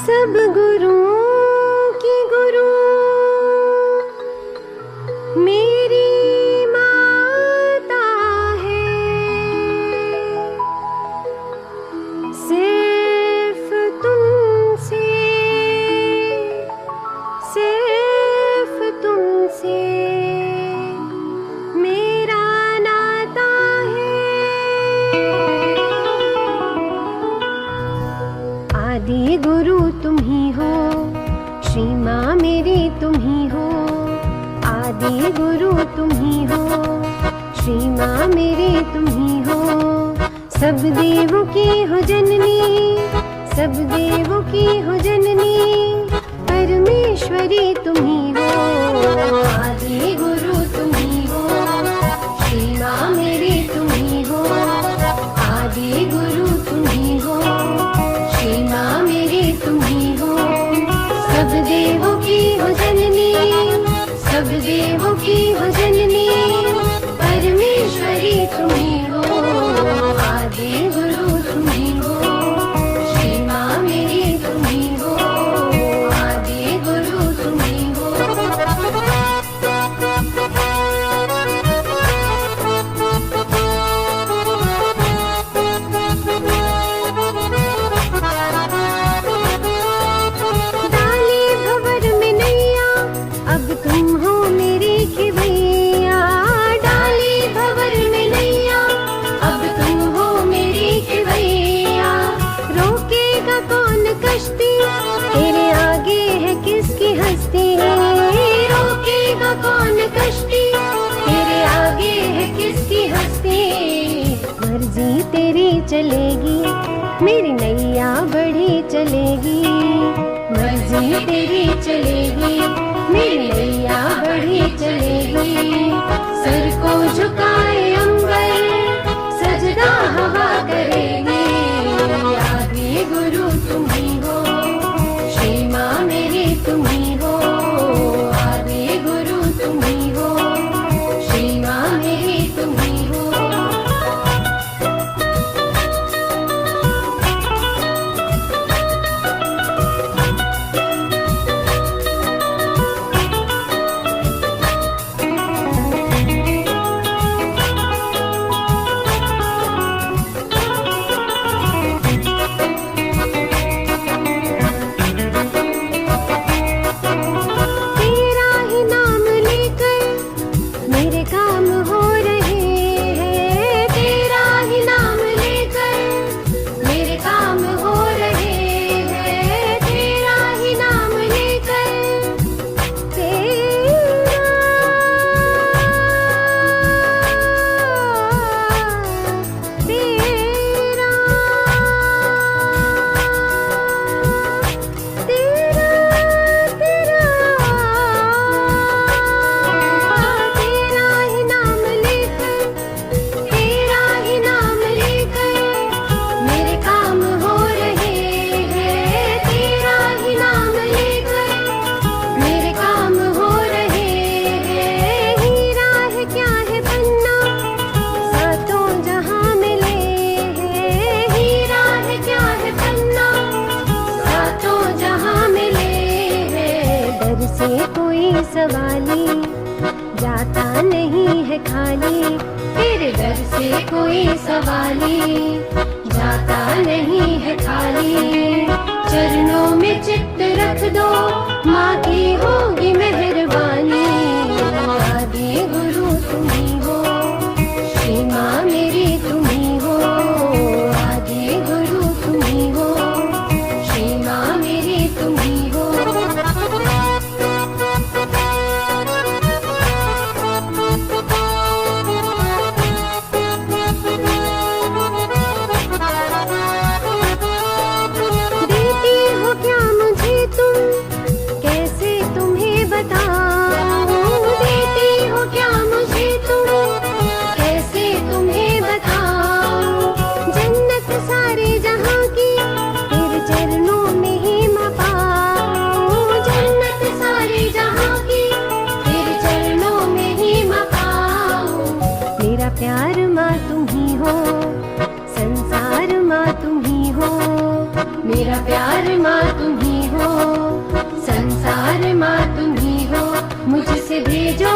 सब गुरुओं की गुरु मेरी माता है। सिर्फ तुमसे मेरा नाता है। आदि गुरु तुम ही हो, श्री माँ मेरी तुम ही हो। आदि गुरु तुम ही हो, श्री माँ मेरी तुम ही हो। सब देवों की हो जननी, सब देवों की हो जननी, परमेश्वरी तुम ही हो। आदि गुरु तुम ही हो, श्री माँ मेरी तुम ही हो। आदि गुरु तुम ही हो, श्री माँ मेरी तुम ही हो। सब देवों की हो जननी, सब देवों की हो जननी, परमेश्वरी तुम ही हो। आदि गुरु तुम ही हो, श्री माँ मेरी तुम ही हो। आदि गुरु तुम ही हो। डाली भंवर में नैया, अब तुम हो मेरी खिवैया। डाली भंवर में नैया, अब तुम हो मेरी खिवैया। रोकेगा कौन कश्ती, तेरे आगे है किसकी हस्ती। रोकेगा कौन कश्ती, तेरे आगे है किसकी हस्ती। मर्जी तेरी चलेगी, मेरी नैया बढ़ी चलेगी। मर्जी तेरी चलेगी, मेरी नैया बढ़ी चलेगी। सर को झुकाए अंबर, सजदा हवा करेगी। आदि गुरु तुम ही हो, श्री माँ मेरी तुम ही हो। आदि गुरु तुम ही हो, श्री माँ मेरी तुम ही हो। तेरा ही नाम लेकर मेरे काम हो रहे हैं। तेरा ही नाम लेकर मेरे काम हो रहे हैं। तेरा ही नाम लेकर तेरा ही नाम लेकर, तेरा ही नाम लेकर मेरे काम हो रहे हैं। तेरा ही नाम लेकर मेरे काम हो रहे हैं। हीरा है क्या है बनना, सातों जहां मिले हैं। हीरा है क्या है बनना, सातों जहां मिले हैं। डर से कोई सवाली जाता नहीं है खाली। तेरे डर से कोई सवाली जाता नहीं है खाली। चरणों में चित्त रख दो, माँ की होगी मेहरबानी। आदि गुरु तुम ही हो, श्री माँ मेरी तुम ही हो। आदि गुरु तुम ही हो, श्री माँ मेरी तुम ही हो। देती हो क्या मुझे तुम, कैसे तुम्हें बताऊं। देती हो क्या मुझे तुम, कैसे तुम्हें बताऊं। जन्नत सारे जहां की, तेरे चरणों में ही मैं पाऊं। जन्नत सारे जहां की, तेरे चरणों में ही मैं पाऊं। मेरा प्यार माँ तुम ही हो, संसार माँ तुम ही हो। मेरा प्यार माँ तुम ही भेजो